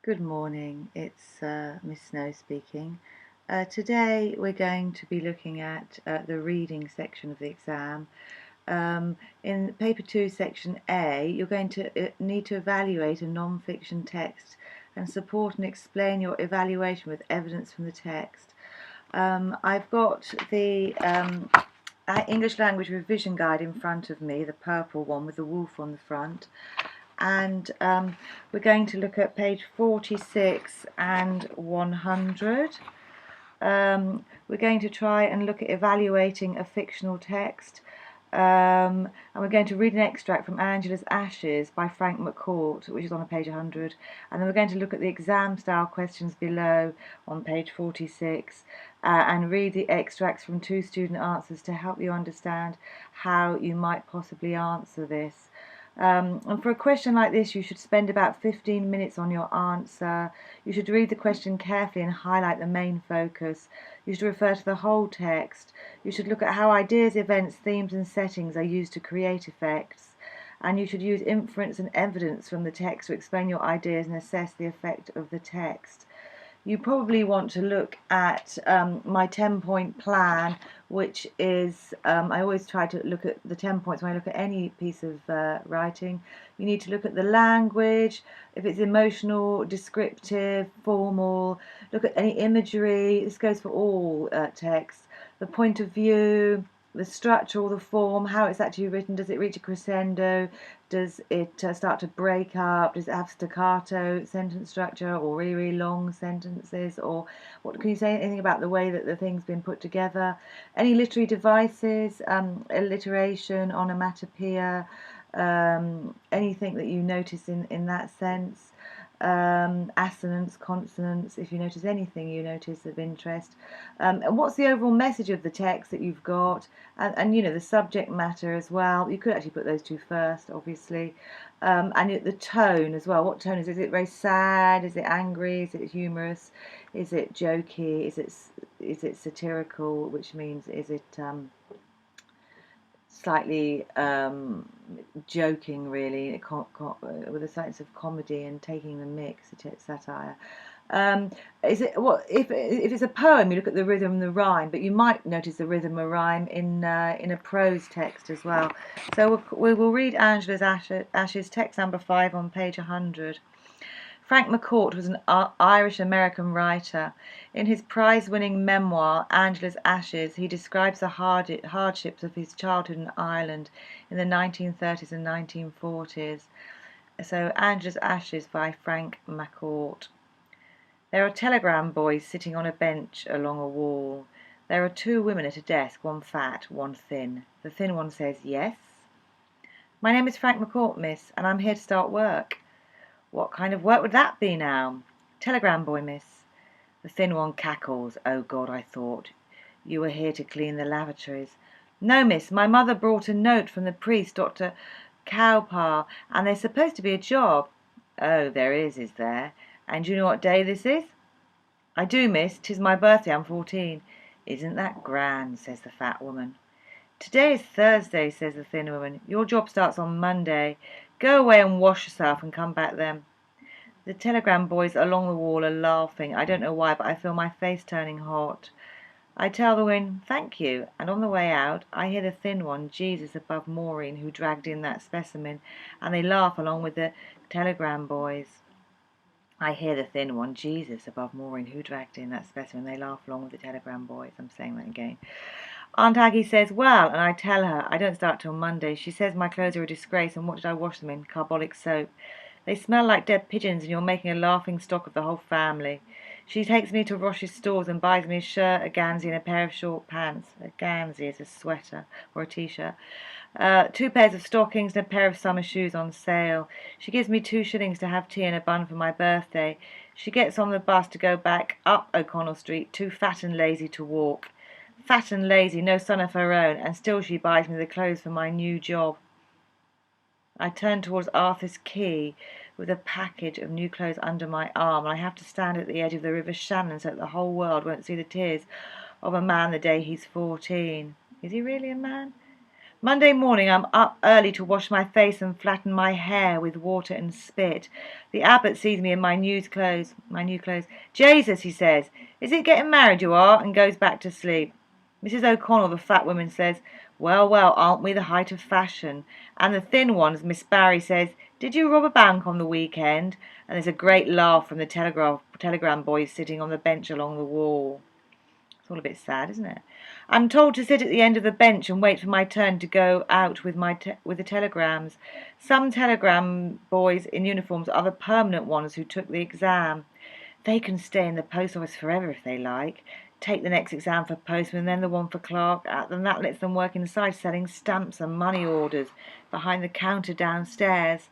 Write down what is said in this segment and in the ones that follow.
Good morning, it's Miss Snow speaking. Today we're going to be looking at the reading section of the exam. In paper 2 section A, you're going to need to evaluate a non-fiction text and support and explain your evaluation with evidence from the text. I've got the English Language Revision Guide in front of me, the purple one with the wolf on the front, and we're going to look at page 46 and 100. We're going to try and look at evaluating a fictional text, and we're going to read an extract from Angela's Ashes by Frank MacCourt, which is on page 100, and then we're going to look at the exam style questions below on page 46, and read the extracts from 2 student answers to help you understand how you might possibly answer this. And for a question like this, you should spend about 15 minutes on your answer. You should read the question carefully and highlight the main focus. You should refer to the whole text. You should look at how ideas, events, themes and settings are used to create effects. And you should use inference and evidence from the text to explain your ideas and assess the effect of the text. You probably want to look at my 10-point plan, which is, I always try to look at the 10 points when I look at any piece of writing. You need to look at the language, if it's emotional, descriptive, formal, look at any imagery. This goes for all text. The point of view, the structure or the form, how it's actually written. Does it reach a crescendo? Does it start to break up? Does it have staccato sentence structure or really, really long sentences? Or what can you say anything about the way that the thing's been put together? Any literary devices, alliteration, onomatopoeia, anything that you notice in that sense? Assonance, consonants, if you notice anything you notice of interest, and what's the overall message of the text that you've got, and you know, the subject matter as well. You could actually put those two first, obviously, and the tone as well. What tone is it? Is it very sad? Is it angry? Is it humorous? Is it jokey? Is it satirical, which means is it slightly joking, really, with a sense of comedy and taking the mix, satire. Is it what if it's a poem? You look at the rhythm and the rhyme, but you might notice the rhythm or rhyme in a prose text as well. So we will read Angela's Ashes, text number 5 on page 100. Frank MacCourt was an Irish-American writer. In his prize-winning memoir, Angela's Ashes, he describes the hardships of his childhood in Ireland in the 1930s and 1940s. So, Angela's Ashes by Frank MacCourt. There are telegram boys sitting on a bench along a wall. There are 2 women at a desk, one fat, one thin. The thin one says, "Yes?" "My name is Frank MacCourt, miss, and I'm here to start work." "What kind of work would that be now?" "Telegram boy, miss." The thin one cackles. "Oh God," I thought, "you were here to clean the lavatories." "No, miss, my mother brought a note from the priest, Dr. Cowper, and there's supposed to be a job." "Oh, there is there? And do you know what day this is?" "I do, miss, 'tis my birthday, I'm 14. "Isn't that grand?" says the fat woman. "Today is Thursday," says the thin woman. "Your job starts on Monday. Go away and wash yourself and come back then." The telegram boys along the wall are laughing. I don't know why, but I feel my face turning hot. I tell the women, "Thank you," and on the way out I hear the thin one, Jesus above Maureen, who dragged in that specimen, and they laugh along with the telegram boys. I hear the thin one, Jesus above Maureen, who dragged in that specimen. They laugh along with the telegram boys. I'm saying that again. Aunt Aggie says, "Well," and I tell her I don't start till Monday. She says my clothes are a disgrace, and what did I wash them in? Carbolic soap. They smell like dead pigeons, and you're making a laughing stock of the whole family. She takes me to Roche's stores and buys me a shirt, a gansy, and a pair of short pants. A gansy is a sweater or a t-shirt. 2 pairs of stockings and a pair of summer shoes on sale. She gives me 2 shillings to have tea and a bun for my birthday. She gets on the bus to go back up O'Connell Street, too fat and lazy to walk. Fat and lazy, no son of her own, and still she buys me the clothes for my new job. I turn towards Arthur's Quay with a package of new clothes under my arm, and I have to stand at the edge of the River Shannon so that the whole world won't see the tears of a man the day he's 14. Is he really a man? Monday morning I'm up early to wash my face and flatten my hair with water and spit. The abbot sees me in my new clothes. Jesus, he says, is it getting married you are? And goes back to sleep. Mrs. O'Connell, the fat woman, says, well, well, aren't we the height of fashion? And the thin ones, Miss Barry, says, did you rob a bank on the weekend? And there's a great laugh from the telegram boys sitting on the bench along the wall. It's all a bit sad, isn't it? I'm told to sit at the end of the bench and wait for my turn to go out with with the telegrams. Some telegram boys in uniforms are the permanent ones who took the exam. They can stay in the post office forever if they like. Take the next exam for postman, then the one for clerk, and that lets them work inside selling stamps and money orders behind the counter downstairs.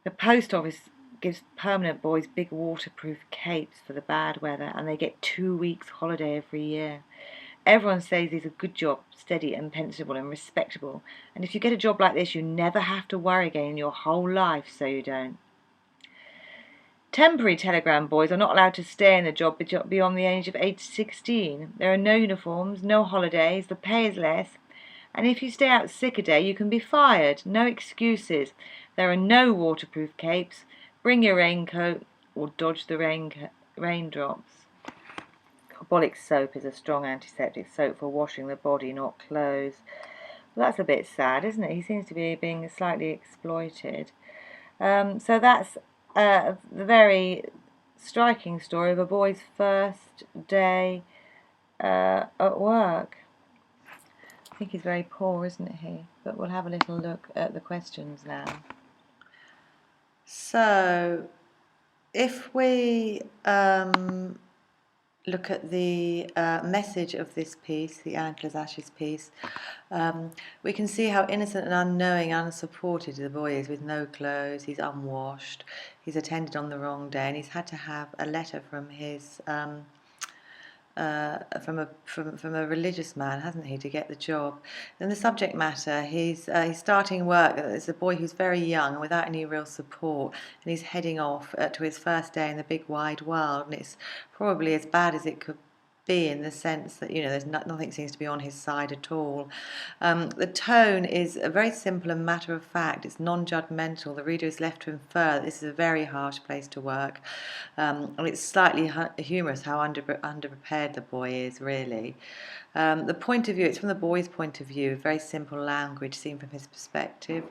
The post office gives permanent boys big waterproof capes for the bad weather, and they get 2 weeks holiday every year. Everyone says it's a good job, steady and pensionable and respectable, and if you get a job like this you never have to worry again in your whole life, so you don't. Temporary telegram boys are not allowed to stay in the job beyond the age 16. There are no uniforms, no holidays, the pay is less, and if you stay out sick a day you can be fired. No excuses. There are no waterproof capes. Bring your raincoat or dodge the raindrops. Carbolic soap is a strong antiseptic soap for washing the body, not clothes. Well, that's a bit sad, isn't it? He seems to be being slightly exploited. So that's the very striking story of a boy's first day at work. I think he's very poor, isn't he? But we'll have a little look at the questions now. So, if we look at the message of this piece, the Angela's Ashes piece, we can see how innocent and unknowing, unsupported the boy is, with no clothes. He's unwashed, he's attended on the wrong day, and he's had to have a letter from his from a religious man, hasn't he, to get the job. Then the subject matter, he's starting work as a boy who's very young and without any real support, and he's heading off to his first day in the big wide world, and it's probably as bad as it could be, in the sense that, you know, there's nothing seems to be on his side at all. The tone is very simple and matter of fact. It's non-judgmental. The reader is left to infer that this is a very harsh place to work, and it's slightly humorous how underprepared the boy is, really. The point of view, it's from the boy's point of view, very simple language seen from his perspective.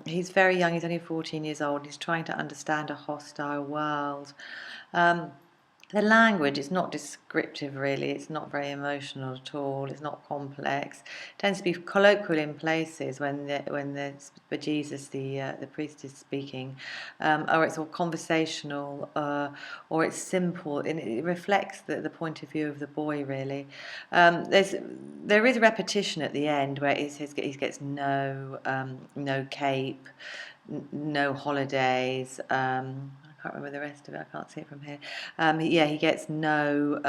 He's very young, he's only 14 years old, he's trying to understand a hostile world. The language is not descriptive, really. It's not very emotional at all. It's not complex. It tends to be colloquial in places when Jesus, the priest, is speaking, or it's all conversational, or it's simple, and it reflects the point of view of the boy, really. There is repetition at the end where it says he gets no cape, no holidays. I can't remember the rest of it. I can't see it from here. Yeah, he gets no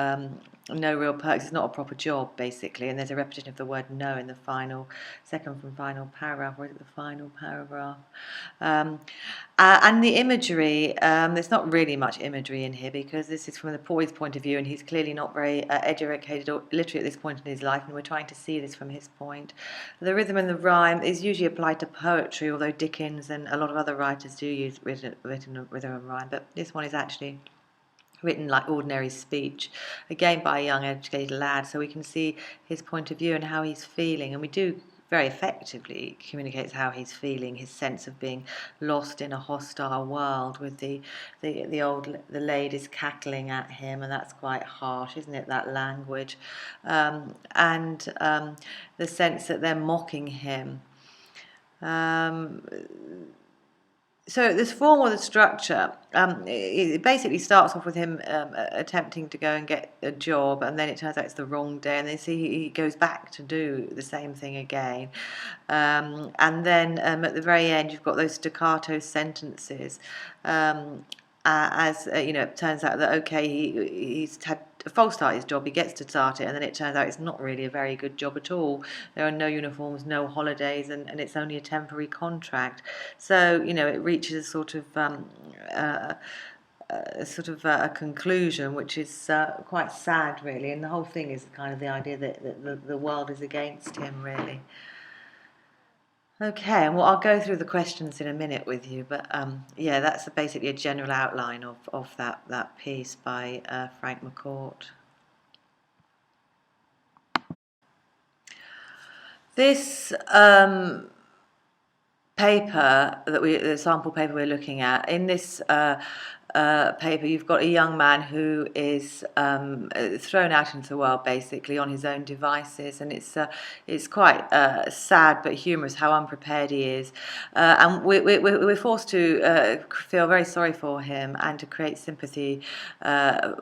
real perks. It's not a proper job, basically. And there's a repetition of the word "no" in the second from final paragraph, or is it the final paragraph? And the imagery, there's not really much imagery in here, because this is from the boy's point of view, and he's clearly not very educated or literate at this point in his life, and we're trying to see this from his point. The rhythm and the rhyme is usually applied to poetry, although Dickens and a lot of other writers do use written rhythm and rhyme, but this one is actually written like ordinary speech, again by a young educated lad, so we can see his point of view and how he's feeling, and we do very effectively communicates how he's feeling, his sense of being lost in a hostile world, with the ladies cackling at him, and that's quite harsh, isn't it, that language, and the sense that they're mocking him. So this form or the structure, it basically starts off with him attempting to go and get a job, and then it turns out it's the wrong day, and then he goes back to do the same thing again. And then at the very end, you've got those staccato sentences. It turns out that, okay, he's had a false start at his job, he gets to start it, and then it turns out it's not really a very good job at all. There are no uniforms, no holidays, and it's only a temporary contract. So, it reaches a sort of sort of a conclusion, which is quite sad, really. And the whole thing is kind of the idea that the world is against him, really. Okay, well, I'll go through the questions in a minute with you, but yeah, that's basically a general outline of that piece by Frank MacCourt. This paper the sample paper we're looking at, in this paper, you've got a young man who is thrown out into the world basically on his own devices, and it's quite sad but humorous how unprepared he is, and we're forced to feel very sorry for him and to create sympathy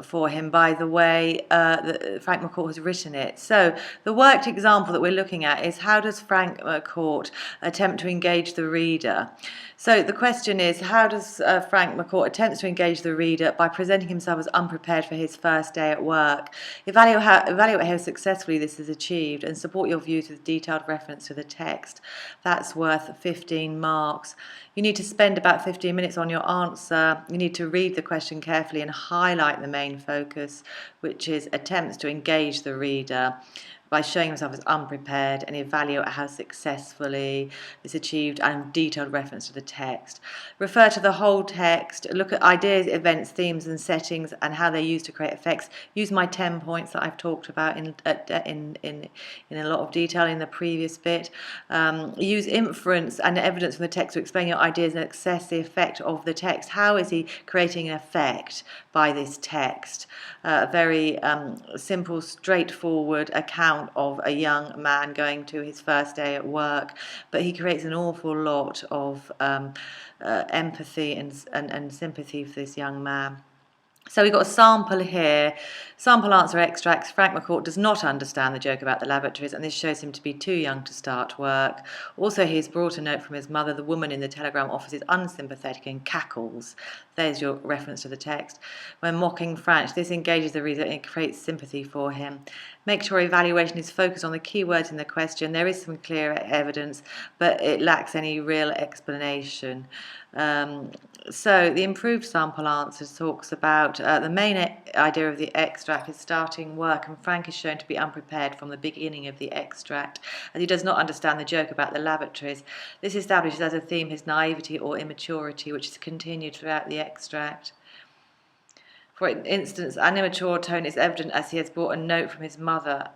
for him by the way that Frank MacCourt has written it. So the worked example that we're looking at is, how does Frank MacCourt attempt to engage the reader? So the question is, how does Frank MacCourt attempt to engage the reader by presenting himself as unprepared for his first day at work? Evaluate how successfully this is achieved and support your views with detailed reference to the text. That's worth 15 marks. You need to spend about 15 minutes on your answer. You need to read the question carefully and highlight the main focus, which is attempts to engage the reader by showing himself as unprepared, and evaluate how successfully it's achieved, and detailed reference to the text. Refer to the whole text, look at ideas, events, themes and settings and how they're used to create effects. Use my 10 points that I've talked about in a lot of detail in the previous bit. Use inference and evidence from the text to explain your ideas and assess the effect of the text. How is he creating an effect by this text? A very simple, straightforward account of a young man going to his first day at work, but he creates an awful lot of empathy and sympathy for this young man. So we've got a sample here, sample answer extracts. Frank MacCourt does not understand the joke about the lavatories, and this shows him to be too young to start work. Also, he's brought a note from his mother. The woman in the telegram office is unsympathetic and cackles. There's your reference to the text. When mocking Frank, this engages the reader and it creates sympathy for him. Make sure evaluation is focused on the key words in the question. There is some clear evidence, but it lacks any real explanation. So the improved sample answer talks about the main idea of the extract is starting work, and Frank is shown to be unprepared from the beginning of the extract, as he does not understand the joke about the lavatories. This establishes as a theme his naivety or immaturity, which is continued throughout the extract. For instance, an immature tone is evident as he has brought a note from his mother,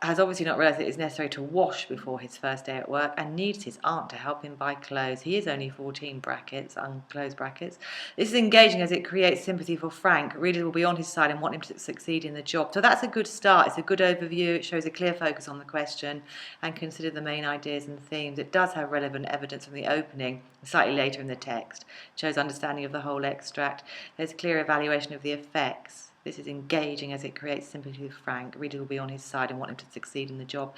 has obviously not realised it is necessary to wash before his first day at work, and needs his aunt to help him buy clothes. He is only 14 brackets, unclose brackets. This is engaging as it creates sympathy for Frank. Readers will be on his side and want him to succeed in the job. So that's a good start. It's a good overview. It shows a clear focus on the question and consider the main ideas and themes. It does have relevant evidence from the opening, slightly later in the text. It shows understanding of the whole extract. There's clear evaluation of the effects. This is engaging as it creates sympathy with Frank. Readers will be on his side and want him to succeed in the job.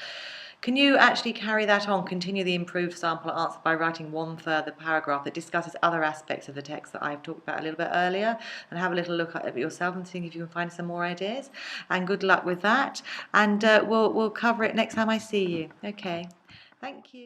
Can you actually carry that on? Continue the improved sample answer by writing one further paragraph that discusses other aspects of the text that I've talked about a little bit earlier, and have a little look at it yourself and see if you can find some more ideas. And good luck with that. And we'll cover it next time I see you. Okay. Thank you.